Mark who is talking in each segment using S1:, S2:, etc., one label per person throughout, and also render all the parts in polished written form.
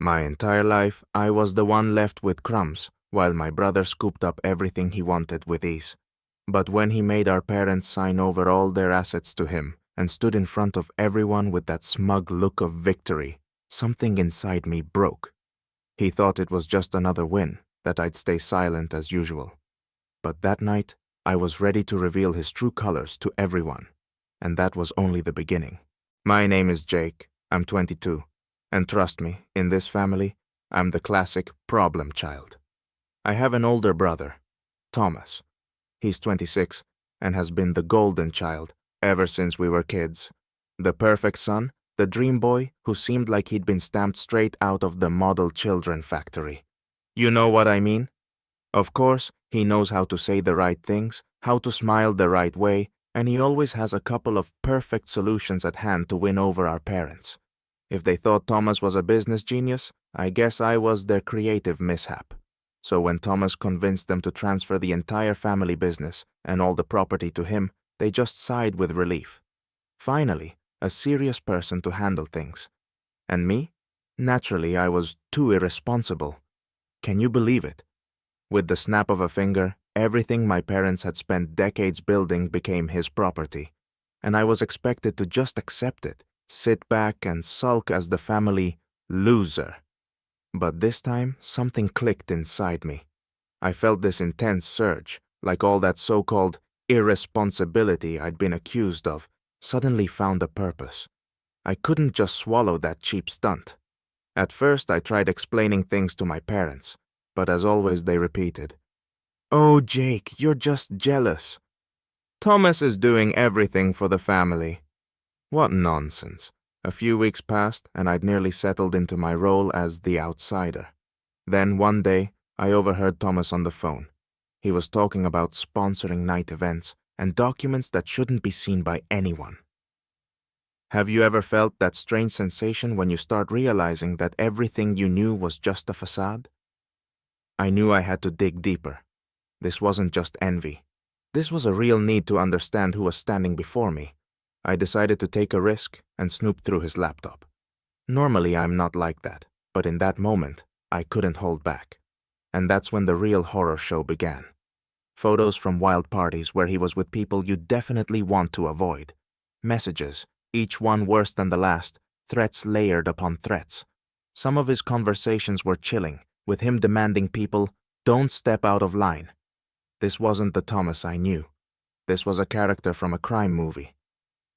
S1: My entire life, I was the one left with crumbs, while my brother scooped up everything he wanted with ease. But when he made our parents sign over all their assets to him and stood in front of everyone with that smug look of victory, something inside me broke. He thought it was just another win, that I'd stay silent as usual. But that night, I was ready to reveal his true colors to everyone. And that was only the beginning. My name is Jake. I'm 22. And trust me, in this family, I'm the classic problem child. I have an older brother, Thomas. He's 26 and has been the golden child ever since we were kids. The perfect son, the dream boy who seemed like he'd been stamped straight out of the model children factory. You know what I mean? Of course, he knows how to say the right things, how to smile the right way, and he always has a couple of perfect solutions at hand to win over our parents. If they thought Thomas was a business genius, I guess I was their creative mishap. So when Thomas convinced them to transfer the entire family business and all the property to him, they just sighed with relief. Finally, a serious person to handle things. And me? Naturally, I was too irresponsible. Can you believe it? With the snap of a finger, everything my parents had spent decades building became his property. And I was expected to just accept it, sit back and sulk as the family loser. But this time, something clicked inside me. I felt this intense surge, like all that so-called irresponsibility I'd been accused of suddenly found a purpose. I couldn't just swallow that cheap stunt. At first, I tried explaining things to my parents, but as always they repeated, "Oh, Jake, you're just jealous. Thomas is doing everything for the family." What nonsense. A few weeks passed and I'd nearly settled into my role as the outsider. Then one day, I overheard Thomas on the phone. He was talking about sponsoring night events and documents that shouldn't be seen by anyone. Have you ever felt that strange sensation when you start realizing that everything you knew was just a facade? I knew I had to dig deeper. This wasn't just envy. This was a real need to understand who was standing before me. I decided to take a risk and snoop through his laptop. Normally, I'm not like that, but in that moment, I couldn't hold back. And that's when the real horror show began. Photos from wild parties where he was with people you definitely want to avoid. Messages, each one worse than the last, threats layered upon threats. Some of his conversations were chilling, with him demanding people, "Don't step out of line." This wasn't the Thomas I knew. This was a character from a crime movie.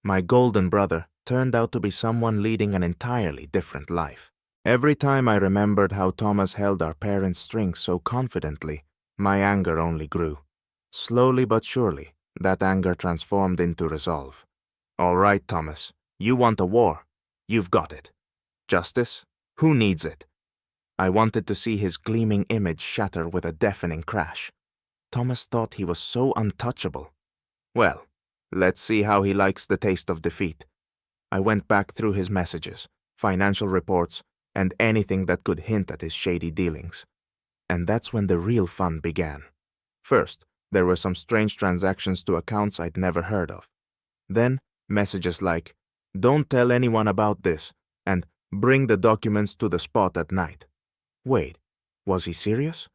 S1: My golden brother turned out to be someone leading an entirely different life. Every time I remembered how Thomas held our parents' strings so confidently, my anger only grew. Slowly but surely, that anger transformed into resolve. All right, Thomas, you want a war. You've got it. Justice? Who needs it? I wanted to see his gleaming image shatter with a deafening crash. Thomas thought he was so untouchable. Well, let's see how he likes the taste of defeat. I went back through his messages, financial reports, and anything that could hint at his shady dealings. And that's when the real fun began. First, there were some strange transactions to accounts I'd never heard of. Then, messages like, "Don't tell anyone about this," and "Bring the documents to the spot at night." Wait, was he serious?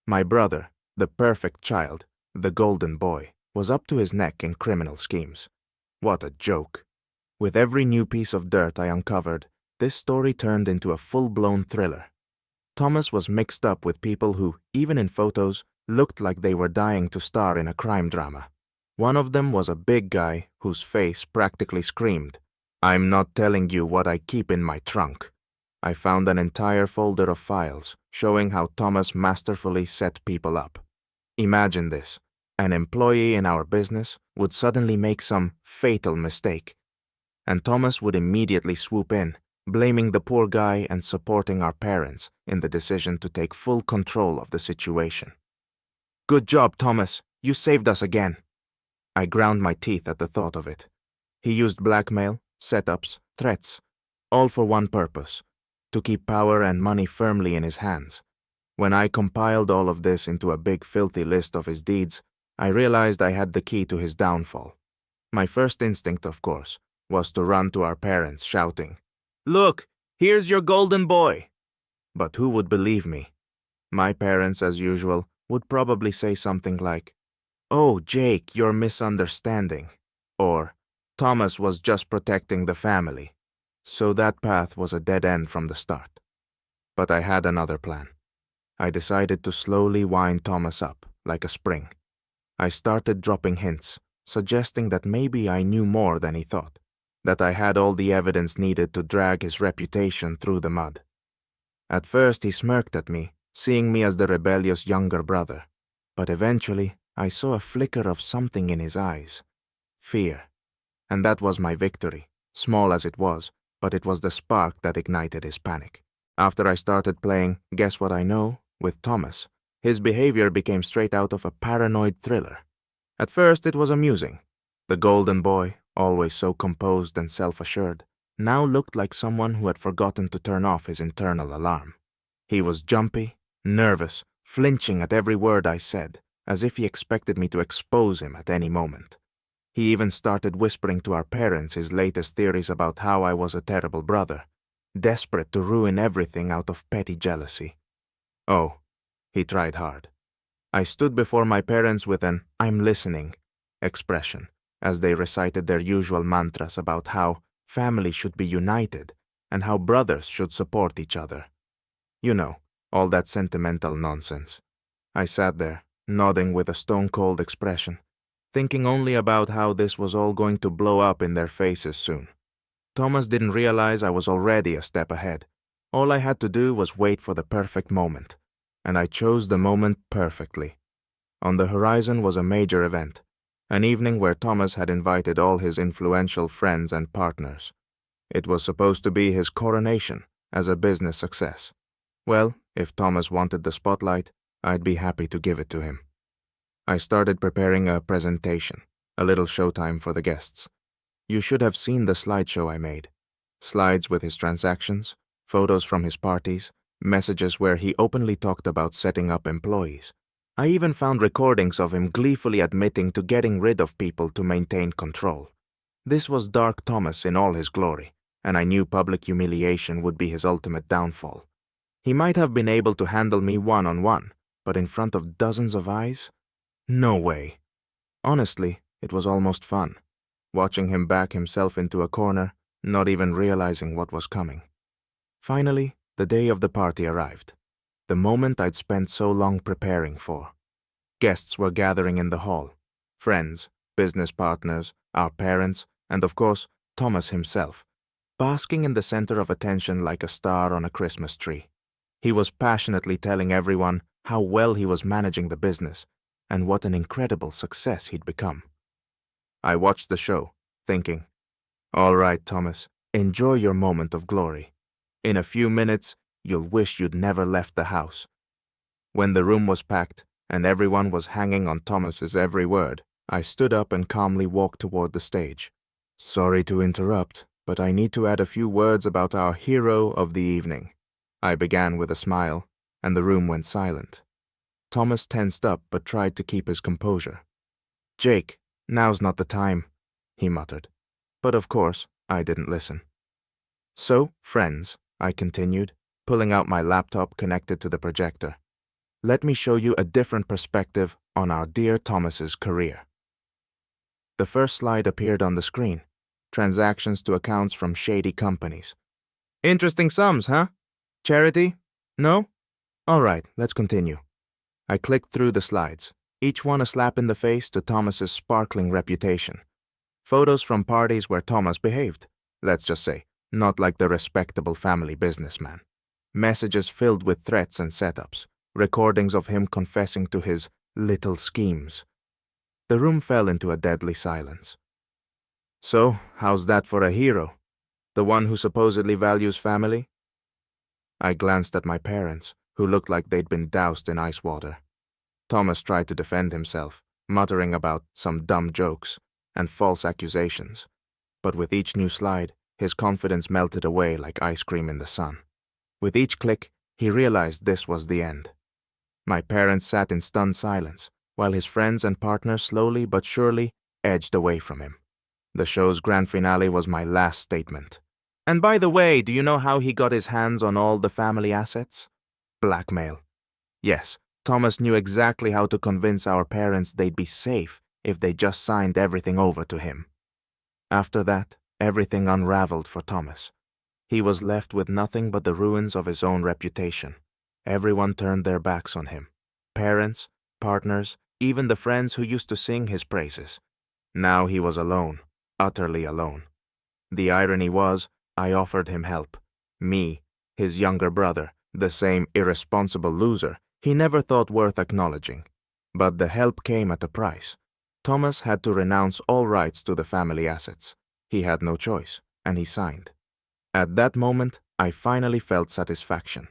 S1: My brother, the perfect child, the golden boy, was up to his neck in criminal schemes. What a joke. With every new piece of dirt I uncovered, this story turned into a full-blown thriller. Thomas was mixed up with people who, even in photos, looked like they were dying to star in a crime drama. One of them was a big guy whose face practically screamed, "I'm not telling you what I keep in my trunk." I found an entire folder of files showing how Thomas masterfully set people up. Imagine this. An employee in our business would suddenly make some fatal mistake, and Thomas would immediately swoop in, blaming the poor guy and supporting our parents in the decision to take full control of the situation. "Good job, Thomas. You saved us again." I ground my teeth at the thought of it. He used blackmail, setups, threats, all for one purpose: to keep power and money firmly in his hands. When I compiled all of this into a big filthy list of his deeds, I realized I had the key to his downfall. My first instinct, of course, was to run to our parents shouting, "Look, here's your golden boy." But who would believe me? My parents, as usual, would probably say something like, "Oh, Jake, you're misunderstanding," or "Thomas was just protecting the family." So that path was a dead end from the start. But I had another plan. I decided to slowly wind Thomas up, like a spring. I started dropping hints, suggesting that maybe I knew more than he thought, that I had all the evidence needed to drag his reputation through the mud. At first he smirked at me, seeing me as the rebellious younger brother, but eventually I saw a flicker of something in his eyes. Fear. And that was my victory, small as it was, but it was the spark that ignited his panic. After I started playing Guess What I Know with Thomas, his behavior became straight out of a paranoid thriller. At first it was amusing. The golden boy, always so composed and self-assured, now looked like someone who had forgotten to turn off his internal alarm. He was jumpy, nervous, flinching at every word I said, as if he expected me to expose him at any moment. He even started whispering to our parents his latest theories about how I was a terrible brother, desperate to ruin everything out of petty jealousy. Oh, he tried hard. I stood before my parents with an "I'm listening" expression, as they recited their usual mantras about how family should be united and how brothers should support each other. You know, all that sentimental nonsense. I sat there, nodding with a stone-cold expression, thinking only about how this was all going to blow up in their faces soon. Thomas didn't realize I was already a step ahead. All I had to do was wait for the perfect moment, and I chose the moment perfectly. On the horizon was a major event, an evening where Thomas had invited all his influential friends and partners. It was supposed to be his coronation as a business success. Well, if Thomas wanted the spotlight, I'd be happy to give it to him. I started preparing a presentation, a little showtime for the guests. You should have seen the slideshow I made. Slides with his transactions, photos from his parties, messages where he openly talked about setting up employees. I even found recordings of him gleefully admitting to getting rid of people to maintain control. This was Dark Thomas in all his glory, and I knew public humiliation would be his ultimate downfall. He might have been able to handle me one-on-one, but in front of dozens of eyes? No way. Honestly, it was almost fun, watching him back himself into a corner, not even realizing what was coming. Finally, the day of the party arrived, the moment I'd spent so long preparing for. Guests were gathering in the hall, friends, business partners, our parents, and of course, Thomas himself, basking in the center of attention like a star on a Christmas tree. He was passionately telling everyone how well he was managing the business and what an incredible success he'd become. I watched the show, thinking, "All right, Thomas, enjoy your moment of glory. In a few minutes, you'll wish you'd never left the house." When the room was packed and everyone was hanging on Thomas's every word, I stood up and calmly walked toward the stage. "Sorry to interrupt, but I need to add a few words about our hero of the evening." I began with a smile, and the room went silent. Thomas tensed up but tried to keep his composure. "Jake, now's not the time," he muttered. But of course, I didn't listen. "So, friends," I continued, pulling out my laptop connected to the projector, "let me show you a different perspective on our dear Thomas's career." The first slide appeared on the screen, transactions to accounts from shady companies. "Interesting sums, huh? Charity? No? All right, let's continue." I clicked through the slides, each one a slap in the face to Thomas's sparkling reputation. Photos from parties where Thomas behaved, let's just say, not like the respectable family businessman. Messages filled with threats and setups, recordings of him confessing to his little schemes. The room fell into a deadly silence. "So, how's that for a hero? The one who supposedly values family?" I glanced at my parents, who looked like they'd been doused in ice water. Thomas tried to defend himself, muttering about some dumb jokes and false accusations. But with each new slide, his confidence melted away like ice cream in the sun. With each click, he realized this was the end. My parents sat in stunned silence, while his friends and partners slowly but surely edged away from him. The show's grand finale was my last statement. And by the way, do you know how he got his hands on all the family assets? Blackmail. Yes, Thomas knew exactly how to convince our parents they'd be safe if they just signed everything over to him. After that, everything unraveled for Thomas. He was left with nothing but the ruins of his own reputation. Everyone turned their backs on him. Parents, partners, even the friends who used to sing his praises. Now he was alone, utterly alone. The irony was, I offered him help. Me, his younger brother, the same irresponsible loser he never thought worth acknowledging. But the help came at a price. Thomas had to renounce all rights to the family assets. He had no choice, and he signed. At that moment, I finally felt satisfaction.